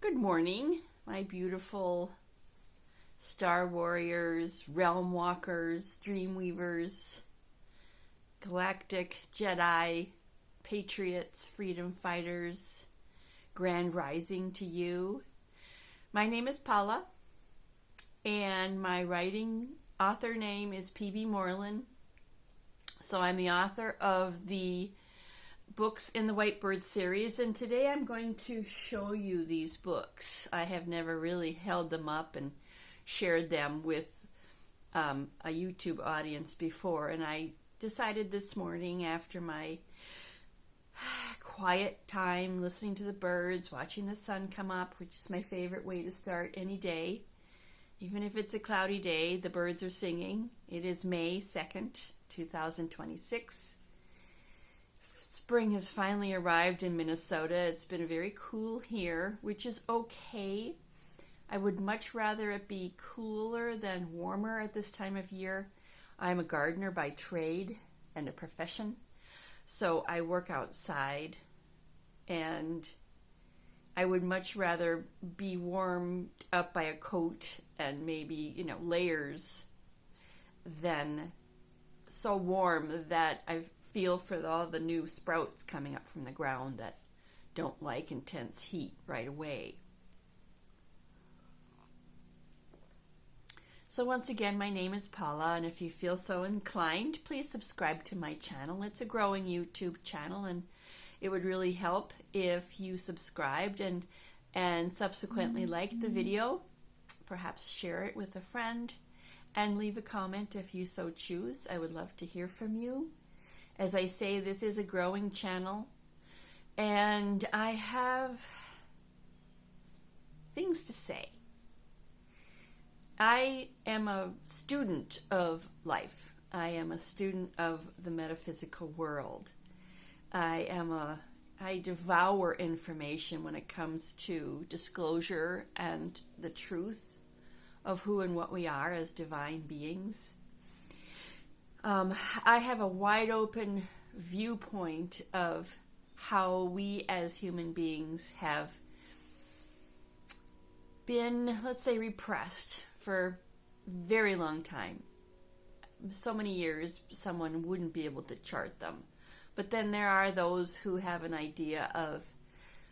Good morning, my beautiful Star Warriors, Realm Walkers, Dream Weavers, Galactic Jedi, Patriots, Freedom Fighters. Grand Rising to you. My name is Paula, and my writing author name is Pbmorlen. So I'm the author of the books in the Whitebird series, and today I'm going to show you these books. I have never really held them up and shared them with a YouTube audience before, and I decided this morning after my quiet time listening to the birds, watching the sun come up, which is my favorite way to start any day. Even if it's a cloudy day, the birds are singing. It is May 2nd, 2026. Spring has finally arrived in Minnesota. It's been very cool here, which is okay. I would much rather it be cooler than warmer at this time of year. I'm a gardener by trade and a profession, so I work outside, and I would much rather be warmed up by a coat and maybe, layers than so warm that I feel for all the new sprouts coming up from the ground that don't like intense heat right away. So once again, my name is Paula, and if you feel so inclined, please subscribe to my channel. It's a growing YouTube channel, and it would really help if you subscribed and subsequently liked the video. Perhaps share it with a friend and leave a comment if you so choose. I would love to hear from you. As I say, this is a growing channel, and I have things to say. I am a student of life. I am a student of the metaphysical world. I devour information when it comes to disclosure and the truth of who and what we are as divine beings. I have a wide open viewpoint of how we as human beings have been, let's say, repressed for a very long time. So many years someone wouldn't be able to chart them. But then there are those who have an idea of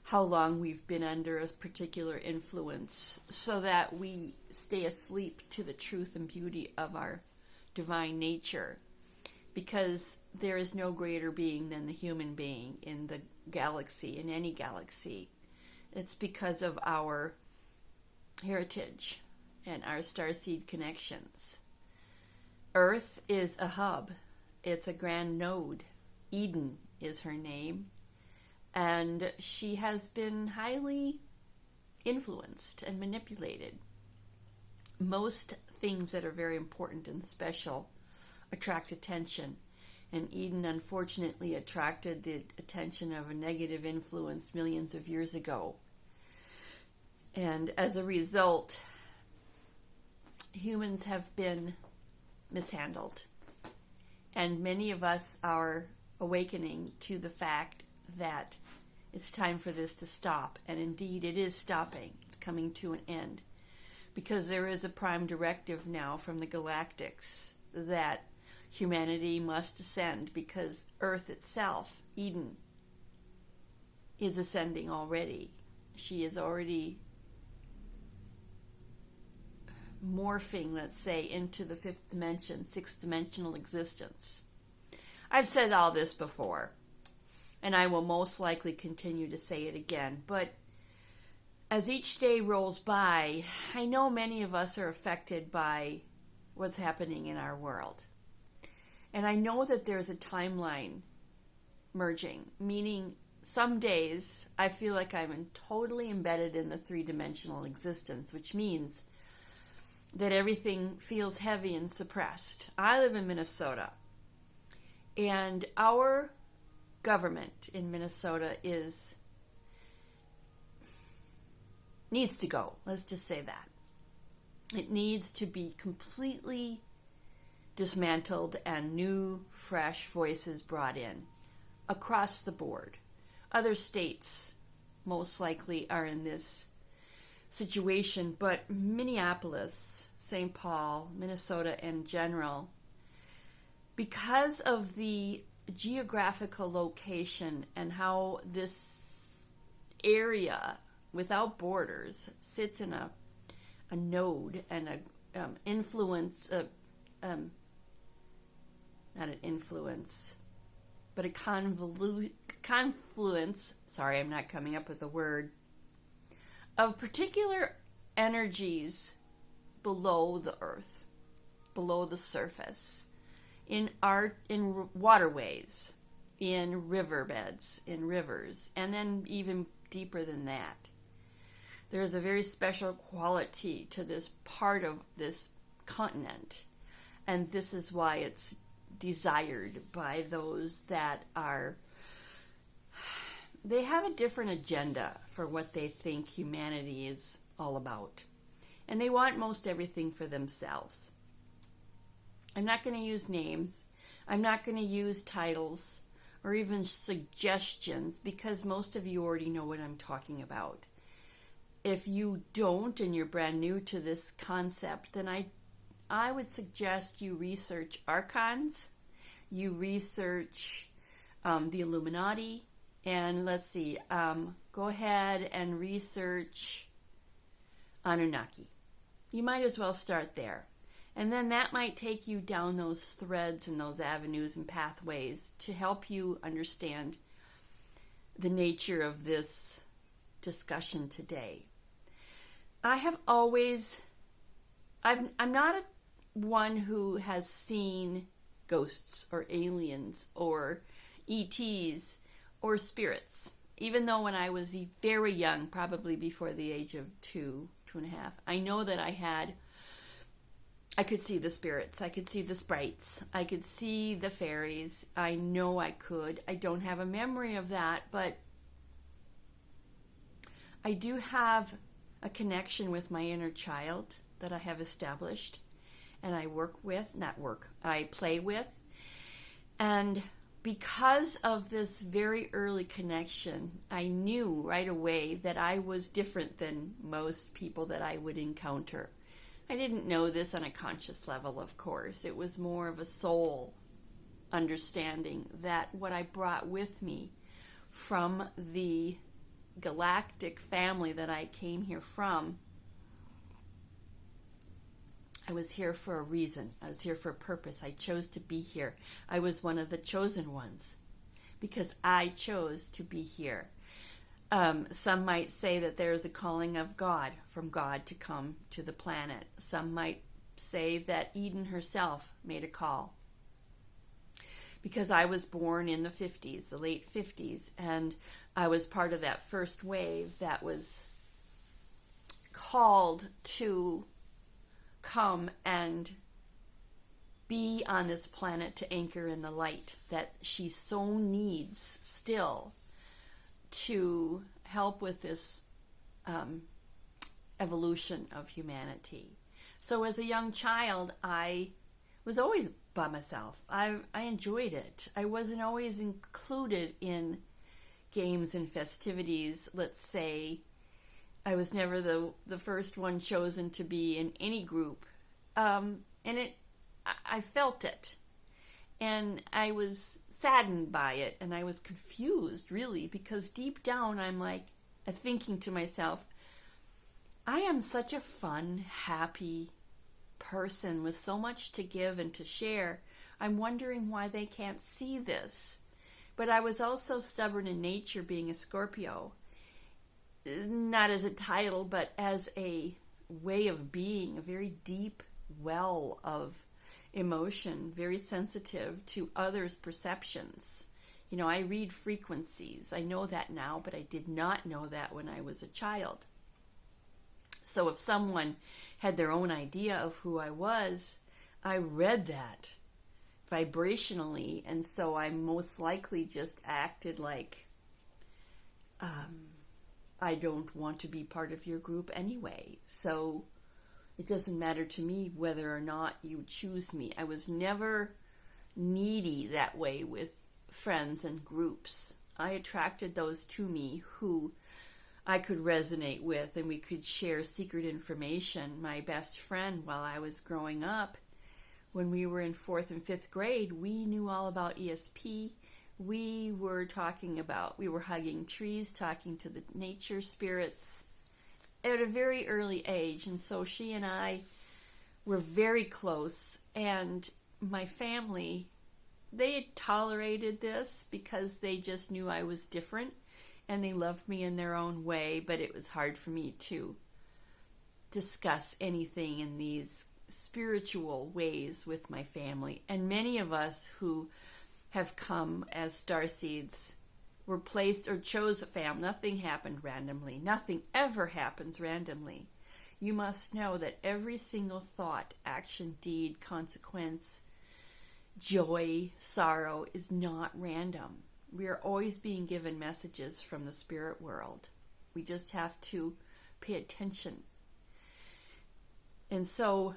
how long we've been under a particular influence so that we stay asleep to the truth and beauty of our divine nature, because there is no greater being than the human being in the galaxy, in any galaxy. It's because of our heritage and our starseed connections. Earth is a hub. It's a grand node. Eden is her name, and she has been highly influenced and manipulated. Most things that are very important and special attract attention, and Eden unfortunately attracted the attention of a negative influence millions of years ago. And as a result, humans have been mishandled, and many of us are awakening to the fact that it's time for this to stop. And indeed it is stopping. It's coming to an end, because there is a prime directive now from the galactics that humanity must ascend, because Earth itself, Eden, is ascending already. She is already morphing, let's say, into the fifth dimension, sixth dimensional existence. I've said all this before, and I will most likely continue to say it again, but as each day rolls by, I know many of us are affected by what's happening in our world. And I know that there's a timeline merging, meaning some days I feel like I'm totally embedded in the three-dimensional existence, which means that everything feels heavy and suppressed. I live in Minnesota, and our government in Minnesota needs to go. Let's just say that. It needs to be completely dismantled and new, fresh voices brought in across the board. Other states most likely are in this situation, but Minneapolis, St. Paul, Minnesota in general, because of the geographical location and how this area without borders sits in a node and a influence, not an influence, but a confluence, sorry, I'm not coming up with a word, of particular energies below the earth, below the surface, in waterways, in riverbeds, in rivers, and then even deeper than that. There is a very special quality to this part of this continent, and this is why it's desired by those that they have a different agenda for what they think humanity is all about. And they want most everything for themselves. I'm not going to use names. I'm not going to use titles or even suggestions, because most of you already know what I'm talking about. If you don't and you're brand new to this concept, then I would suggest you research archons, you research the Illuminati, and let's see, go ahead and research Anunnaki. You might as well start there. And then that might take you down those threads and those avenues and pathways to help you understand the nature of this discussion today. I'm not one who has seen ghosts or aliens or ETs or spirits, even though when I was very young, probably before the age of 2.5, I know that I could see the spirits, I could see the sprites, I could see the fairies. I know I could. I don't have a memory of that, but I do have a connection with my inner child that I have established, and I I play with. And because of this very early connection, I knew right away that I was different than most people that I would encounter. I didn't know this on a conscious level, of course. It was more of a soul understanding that what I brought with me from the galactic family that I came here from, I was here for a reason. I was here for a purpose. I chose to be here. I was one of the chosen ones because I chose to be here. Some might say that there is a calling of God, from God to come to the planet. Some might say that Eden herself made a call. Because I was born in the 50s, the late 50s, and I was part of that first wave that was called to come and be on this planet to anchor in the light that she so needs still to help with this evolution of humanity. So as a young child, I was always by myself. I enjoyed it. I wasn't always included in games and festivities. Let's say I was never the first one chosen to be in any group. And I felt it. And I was saddened by it, and I was confused, really, because deep down I'm thinking to myself, I am such a fun, happy person with so much to give and to share. I'm wondering why they can't see this. But I was also stubborn in nature, being a Scorpio. Not as a title, but as a way of being, a very deep well of emotion, very sensitive to others' perceptions. I read frequencies. I know that now, but I did not know that when I was a child. So if someone had their own idea of who I was, I read that vibrationally, and so I most likely just acted like I don't want to be part of your group anyway. So it doesn't matter to me whether or not you choose me. I was never needy that way with friends and groups. I attracted those to me who I could resonate with, and we could share secret information. My best friend, while I was growing up, when we were in 4th and 5th grade, we knew all about ESP. We were hugging trees, talking to the nature spirits at a very early age. And so she and I were very close. And my family, they had tolerated this because they just knew I was different. And they loved me in their own way. But it was hard for me to discuss anything in these spiritual ways with my family. And many of us who have come as starseeds were placed or chose a family. Nothing happened randomly. Nothing ever happens randomly. You must know that every single thought, action, deed, consequence, joy, sorrow is not random. We are always being given messages from the spirit world. We just have to pay attention. And so,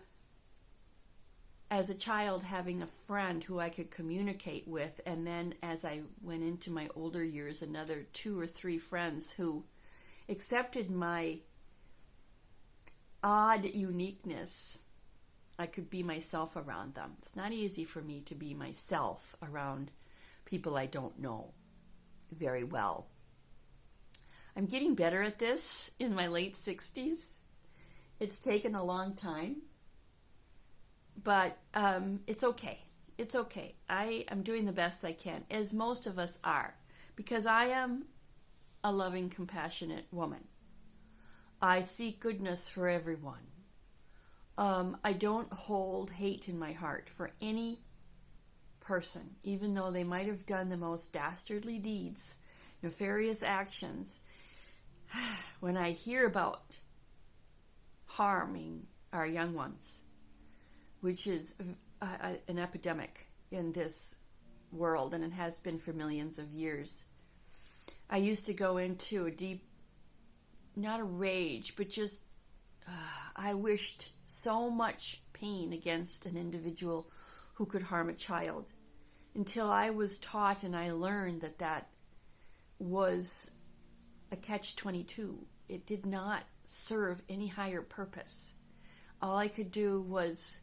as a child, having a friend who I could communicate with, and then as I went into my older years, another 2 or 3 friends who accepted my odd uniqueness, I could be myself around them. It's not easy for me to be myself around people I don't know very well. I'm getting better at this in my late 60s. It's taken a long time. But it's okay. It's okay. I am doing the best I can, as most of us are, because I am a loving, compassionate woman. I seek goodness for everyone. I don't hold hate in my heart for any person, even though they might have done the most dastardly deeds, nefarious actions. When I hear about harming our young ones, which is an epidemic in this world, and it has been for millions of years. I used to go into a deep, not a rage, but just, I wished so much pain against an individual who could harm a child, until I was taught and I learned that that was a catch-22. It did not serve any higher purpose. All I could do was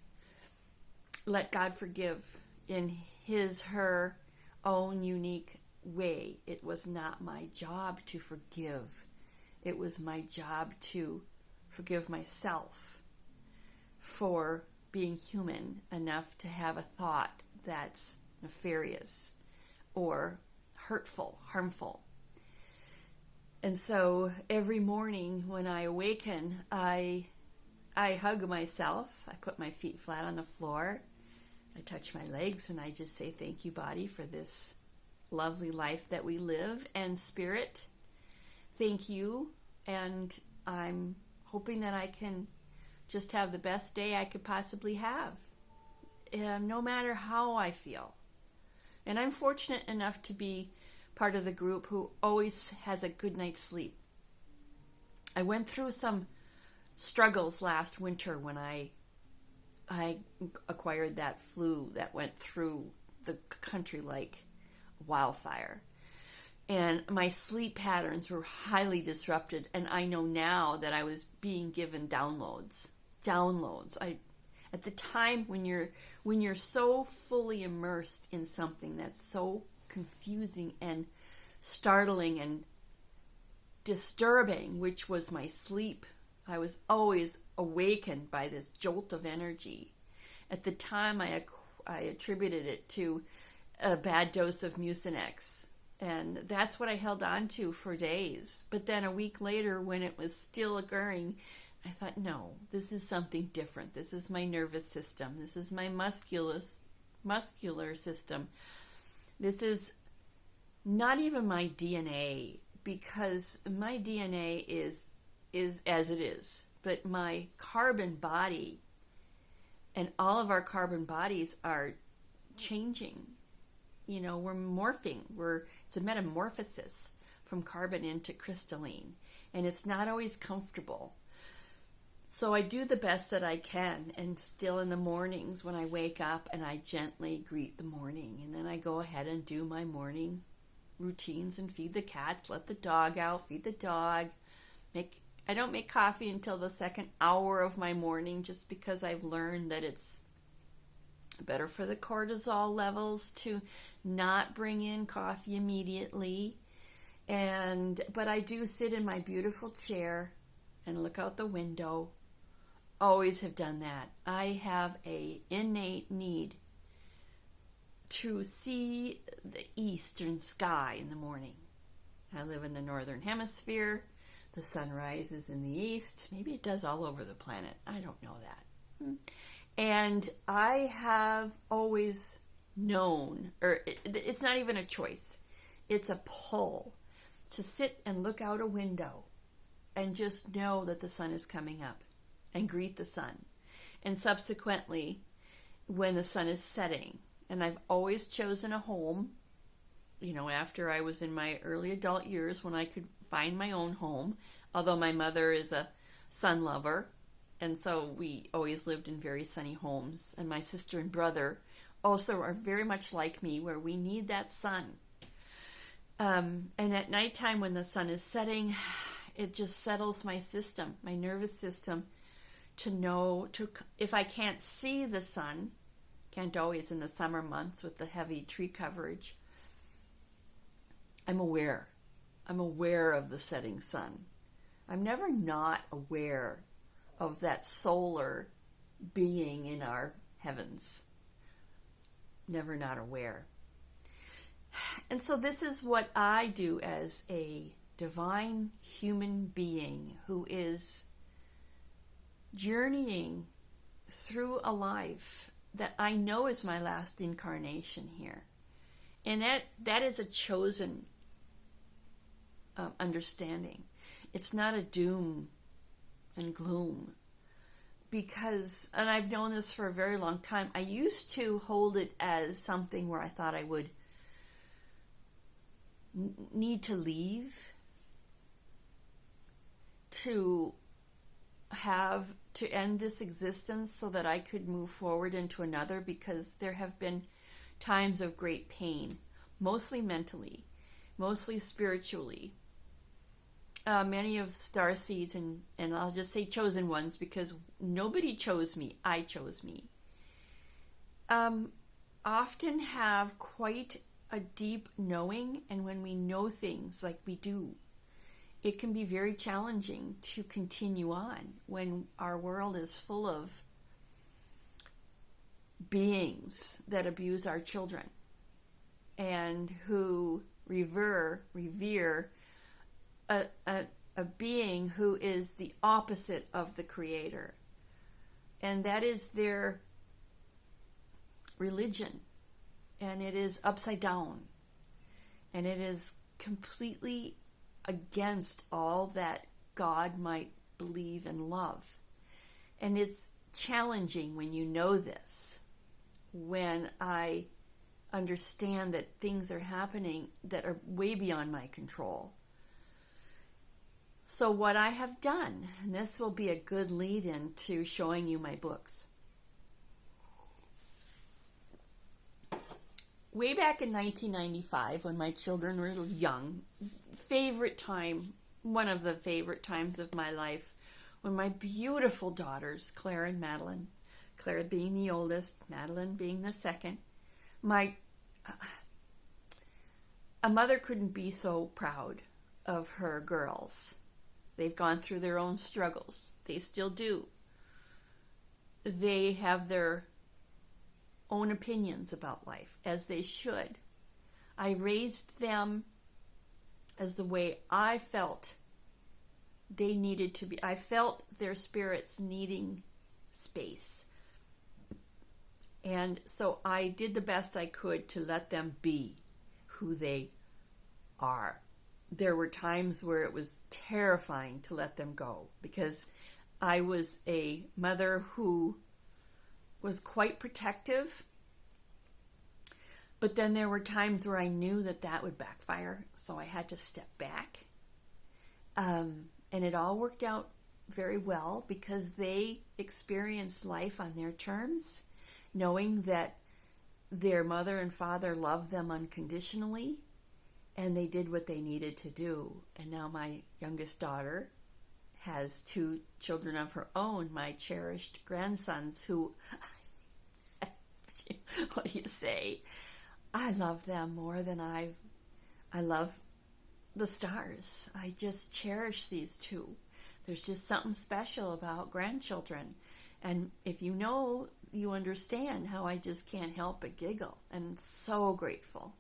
let God forgive in her own unique way. It was not my job to forgive. It was my job to forgive myself for being human enough to have a thought that's nefarious or hurtful, harmful. And so every morning when I awaken, I hug myself. I put my feet flat on the floor. I touch my legs and I just say, thank you, body, for this lovely life that we live. And spirit, thank you. And I'm hoping that I can just have the best day I could possibly have, no matter how I feel. And I'm fortunate enough to be part of the group who always has a good night's sleep. I went through some struggles last winter when I acquired that flu that went through the country like wildfire. And my sleep patterns were highly disrupted, and I know now that I was being given downloads. At the time when you're so fully immersed in something that's so confusing and startling and disturbing, which was my sleep, I was always awakened by this jolt of energy. At the time, I attributed it to a bad dose of Mucinex, and that's what I held on to for days. But then a week later, when it was still occurring, I thought, no, this is something different. This is my nervous system. This is my muscular system. This is not even my DNA, because my DNA is as it is, but my carbon body and all of our carbon bodies are changing. You know, we're morphing. It's a metamorphosis from carbon into crystalline, and it's not always comfortable. So I do the best that I can, and still in the mornings when I wake up, and I gently greet the morning, and then I go ahead and do my morning routines and feed the cats, let the dog out, feed the dog, I don't make coffee until the second hour of my morning, just because I've learned that it's better for the cortisol levels to not bring in coffee immediately. But I do sit in my beautiful chair and look out the window. Always have done that. I have a innate need to see the eastern sky in the morning. I live in the northern hemisphere. The sun rises in the east. Maybe it does all over the planet. I don't know that. And I have always known, or it's not even a choice, it's a pull to sit and look out a window and just know that the sun is coming up and greet the sun. And subsequently, when the sun is setting. And I've always chosen a home, after I was in my early adult years when I could find my own home, although my mother is a sun lover. And so we always lived in very sunny homes. And my sister and brother also are very much like me, where we need that sun. And at nighttime when the sun is setting, it just settles my system, my nervous system, to know, if I can't see the sun, can't always in the summer months with the heavy tree coverage, I'm aware. I'm aware of the setting sun. I'm never not aware of that solar being in our heavens. Never not aware. And so this is what I do as a divine human being who is journeying through a life that I know is my last incarnation here. And that is a chosen understanding. It's not a doom and gloom. Because, and I've known this for a very long time, I used to hold it as something where I thought I would need to leave to end this existence so that I could move forward into another, because there have been times of great pain, mostly mentally, mostly spiritually. Many of starseeds, and I'll just say chosen ones, because nobody chose me, I chose me, often have quite a deep knowing. And when we know things like we do, it can be very challenging to continue on when our world is full of beings that abuse our children and who revere a being who is the opposite of the Creator. And that is their religion. And it is upside down. And it is completely against all that God might believe and love. And it's challenging when you know this, when I understand that things are happening that are way beyond my control. So what I have done, and this will be a good lead-in to showing you my books. Way back in 1995, when my children were young, favorite time, one of the favorite times of my life, when my beautiful daughters, Claire and Madeline, Claire being the oldest, Madeline being the second, a mother couldn't be so proud of her girls. They've gone through their own struggles. They still do. They have their own opinions about life, as they should. I raised them as the way I felt they needed to be. I felt their spirits needing space. And so I did the best I could to let them be who they are. There were times where it was terrifying to let them go, because I was a mother who was quite protective. But then there were times where I knew that would backfire, so I had to step back. And it all worked out very well, because they experienced life on their terms, knowing that their mother and father loved them unconditionally, and they did what they needed to do. And now my youngest daughter, has two children of her own, my cherished grandsons, who, what do you say? I love them more than I love the stars. I just cherish these two. There's just something special about grandchildren. And if you know, you understand how I just can't help but giggle. And so grateful.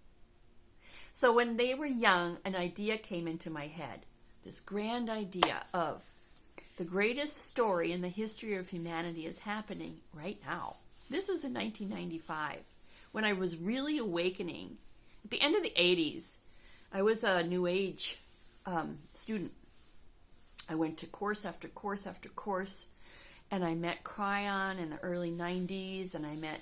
So when they were young, an idea came into my head. This grand idea of the greatest story in the history of humanity is happening right now. This was in 1995, when I was really awakening. At the end of the 80s, I was a New Age student. I went to course after course after course, and I met Cryon in the early 90s, and I met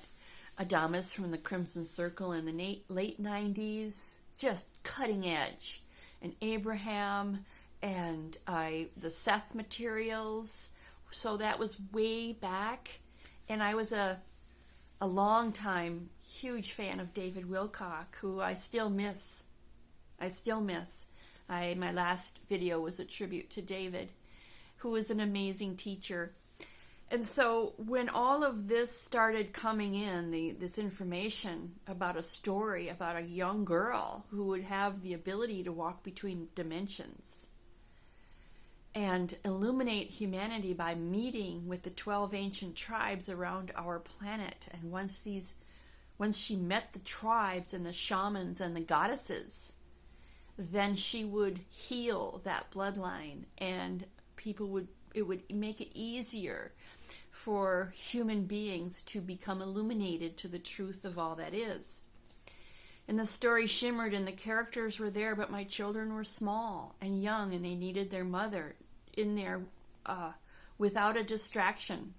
Adamus from the Crimson Circle in the late 90s, just cutting edge. And Abraham, and the Seth materials, so that was way back. And I was a long time huge fan of David Wilcock, who I still miss. My last video was a tribute to David, who was an amazing teacher. And so when all of this started coming in, this information about a story about a young girl who would have the ability to walk between dimensions and illuminate humanity by meeting with the 12 ancient tribes around our planet. And once she met the tribes and the shamans and the goddesses, then she would heal that bloodline, and it would make it easier for human beings to become illuminated to the truth of all that is. And the story shimmered, and the characters were there, but my children were small and young, and they needed their mother in there without a distraction.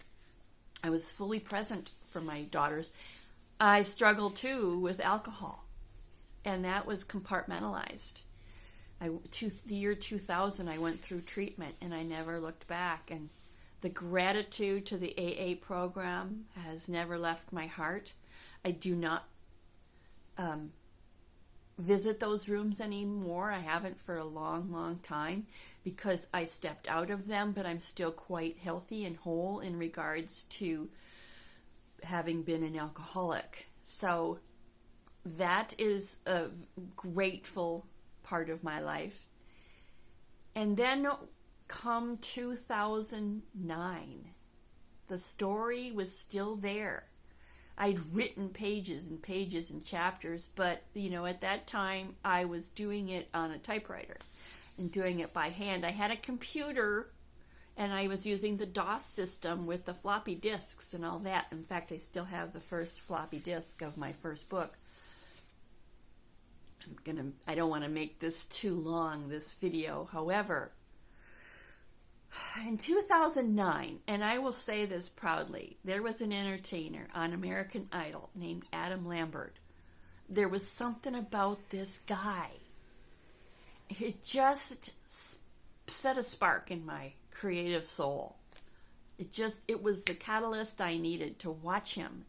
I was fully present for my daughters. I struggled too with alcohol, and that was compartmentalized. The year 2000, I went through treatment, and I never looked back. And the gratitude to the AA program has never left my heart. I do not visit those rooms anymore. I haven't for a long, long time, because I stepped out of them, but I'm still quite healthy and whole in regards to having been an alcoholic. So that is a grateful part of my life. And then come 2009, the story was still there. I'd written pages and pages and chapters, but at that time I was doing it on a typewriter and doing it by hand. I had a computer, and I was using the DOS system with the floppy disks and all that. In fact, I still have the first floppy disk of my first book. I don't want to make this too long, this video. However, in 2009, and I will say this proudly, there was an entertainer on American Idol named Adam Lambert. There was something about this guy. It just set a spark in my creative soul. It was the catalyst I needed to watch him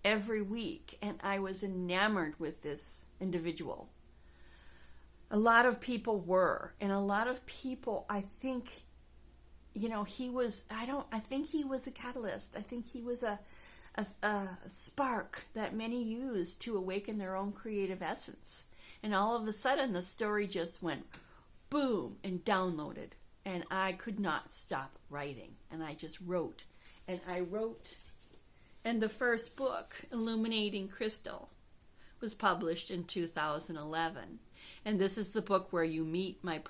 every week, and I was enamored with this individual. A lot of people were, and a lot of people, I think, I think he was a catalyst. I think he was a spark that many used to awaken their own creative essence. And all of a sudden, the story just went boom and downloaded. And I could not stop writing. And I just wrote. And I wrote. And the first book, Illuminating Crystal, was published in 2011. And this is the book where you meet my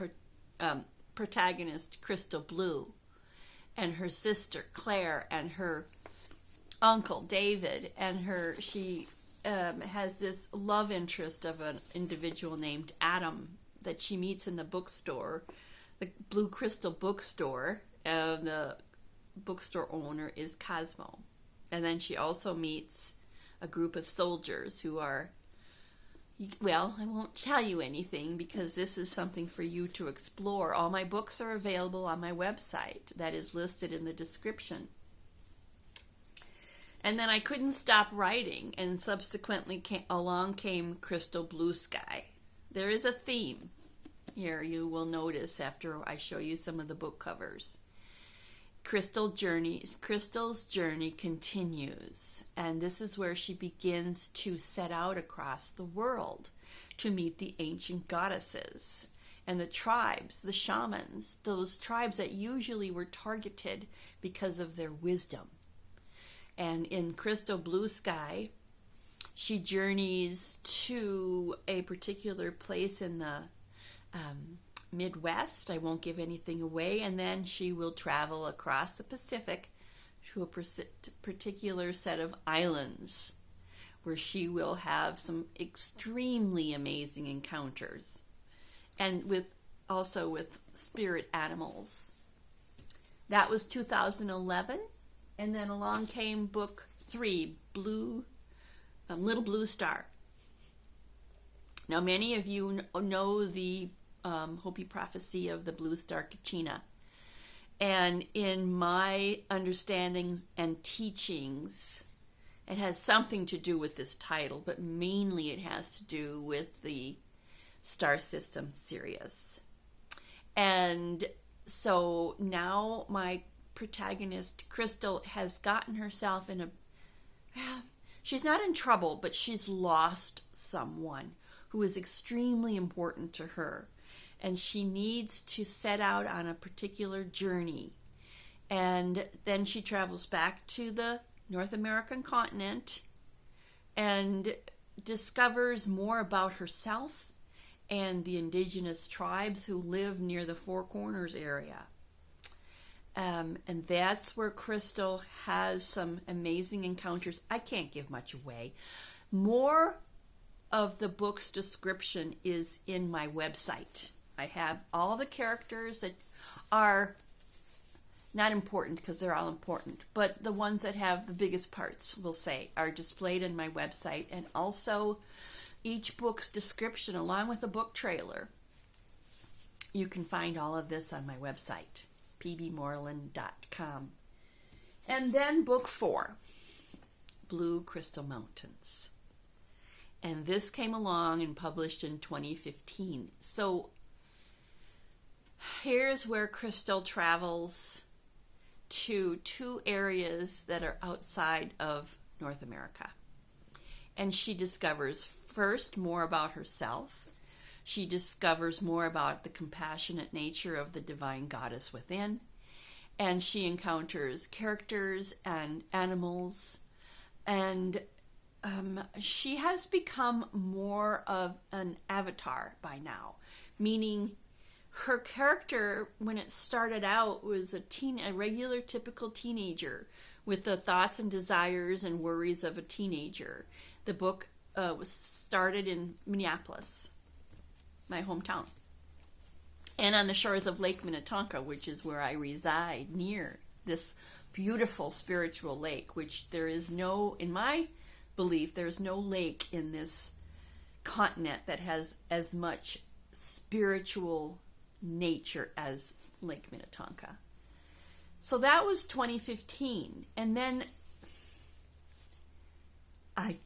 protagonist, Crystal Blue, and her sister, Claire, and her uncle, David, and she has this love interest of an individual named Adam that she meets in the bookstore, the Blue Crystal bookstore. The bookstore owner is Cosmo. And then she also meets a group of soldiers who are, well, I won't tell you anything because this is something for you to explore. All my books are available on my website that is listed in the description. And then I couldn't stop writing, and subsequently along came Crystal Blue Sky. There is a theme. here, you will notice after I show you some of the book covers. Crystal's journey continues, and this is where she begins to set out across the world to meet the ancient goddesses and the tribes, the shamans, those tribes that usually were targeted because of their wisdom. And in Crystal Blue Sky, she journeys to a particular place in the Midwest. I won't give anything away. And then she will travel across the Pacific to a particular set of islands where she will have some extremely amazing encounters, and also with spirit animals. That was 2011. And then along came book 3, Little Blue Star. Now, many of you know the Hopi prophecy of the Blue Star Kachina. And in my understandings and teachings, it has something to do with this title, but mainly it has to do with the star system Sirius. And so now my protagonist, Crystal, has gotten herself in she's not in trouble, but she's lost someone who is extremely important to her. And she needs to set out on a particular journey. And then she travels back to the North American continent and discovers more about herself and the indigenous tribes who live near the Four Corners area. And that's where Crystal has some amazing encounters. I can't give much away. More of the book's description is in my website. I have all the characters that are not important because they're all important, but the ones that have the biggest parts, we'll say, are displayed in my website. And also each book's description along with a book trailer. You can find all of this on my website, Pbmorlen.com. And then book 4, Blue Crystal Mountains. And this came along and published in 2015. So here's where Crystal travels to 2 areas that are outside of North America. And she discovers first more about herself. She discovers more about the compassionate nature of the divine goddess within. And she encounters characters and animals. And she has become more of an avatar by now, meaning her character, when it started out, was a regular, typical teenager with the thoughts and desires and worries of a teenager. The book was started in Minneapolis, my hometown, and on the shores of Lake Minnetonka, which is where I reside, near this beautiful spiritual lake, which there is no, in my belief, there's no lake in this continent that has as much spiritual nature as Lake Minnetonka. So that was 2015, and then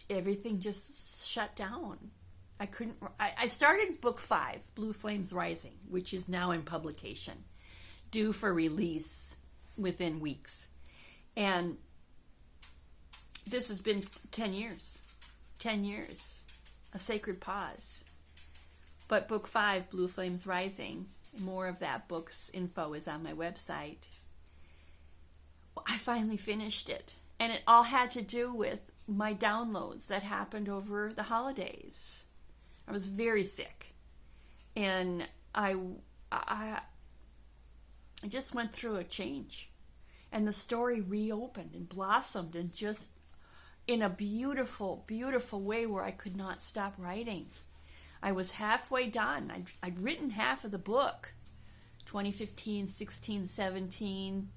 everything just shut down. I started book 5, Blue Flames Rising, which is now in publication, due for release within weeks. And this has been 10 years, a sacred pause. But book 5, Blue Flames Rising, more of that book's info is on my website. I finally finished it. And it all had to do with my downloads that happened over the holidays. I was very sick. And I just went through a change. And the story reopened and blossomed, and just in a beautiful, beautiful way where I could not stop writing. I was halfway done. I'd written half of the book, 2015, 16, 17,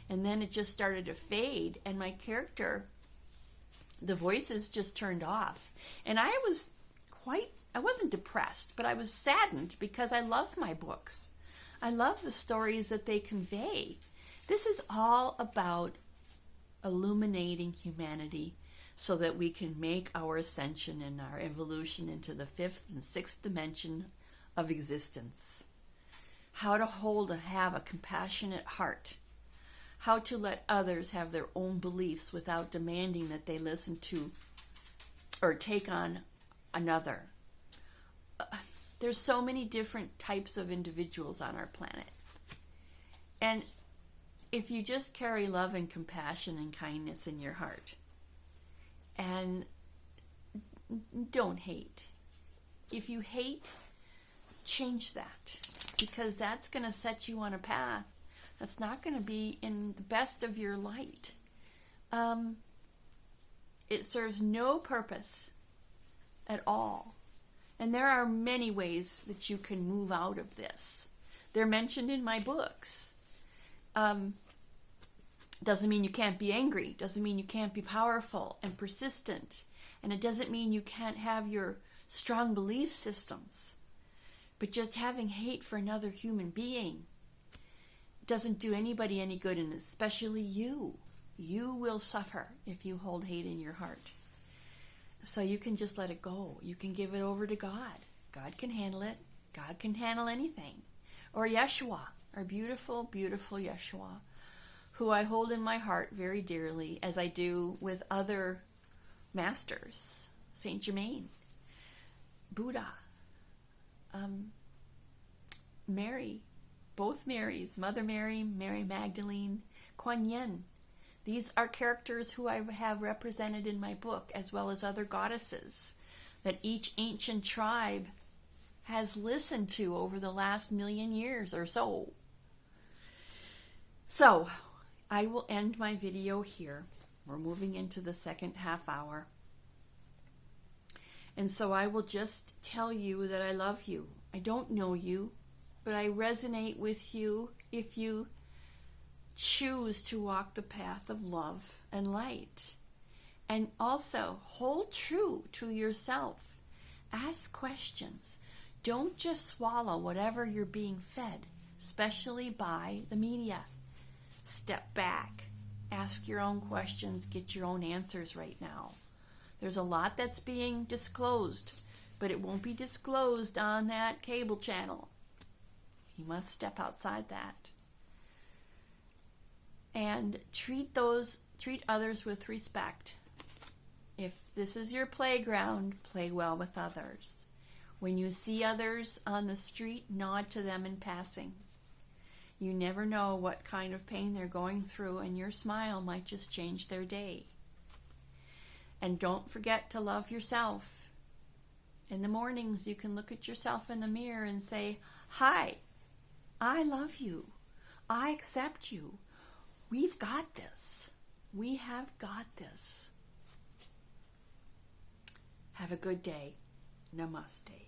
and then it just started to fade, and my character, the voices just turned off. And I wasn't depressed, but I was saddened because I love my books. I love the stories that they convey. This is all about illuminating humanity so that we can make our ascension and our evolution into the 5th and 6th dimension of existence. how to have a compassionate heart, how to let others have their own beliefs without demanding that they listen to or take on another. There's so many different types of individuals on our planet. And if you just carry love and compassion and kindness in your heart, and don't hate. If you hate, change that, because that's going to set you on a path that's not going to be in the best of your light. It serves no purpose at all. And there are many ways that you can move out of this. They're mentioned in my books. Doesn't mean you can't be angry. Doesn't mean you can't be powerful and persistent. And it doesn't mean you can't have your strong belief systems. But just having hate for another human being doesn't do anybody any good, and especially you. You will suffer if you hold hate in your heart. So you can just let it go. You can give it over to God. God can handle it. God can handle anything. Or Yeshua, our beautiful, beautiful Yeshua, who I hold in my heart very dearly, as I do with other masters. Saint Germain, Buddha, Mary, both Marys, Mother Mary, Mary Magdalene, Kuan Yin. These are characters who I have represented in my book, as well as other goddesses that each ancient tribe has listened to over the last 1,000,000 years or so. So, I will end my video here. We're moving into the second half hour. And so I will just tell you that I love you. I don't know you, but I resonate with you if you choose to walk the path of love and light. And also, hold true to yourself. Ask questions. Don't just swallow whatever you're being fed, especially by the media. Step back. Ask your own questions. Get your own answers right now. There's a lot that's being disclosed, but it won't be disclosed on that cable channel. You must step outside that. And treat others with respect. If this is your playground, play well with others. When you see others on the street, nod to them in passing. You never know what kind of pain they're going through, and your smile might just change their day. And don't forget to love yourself. In the mornings, you can look at yourself in the mirror and say, "Hi, I love you. I accept you. We've got this. We have got this." Have a good day. Namaste.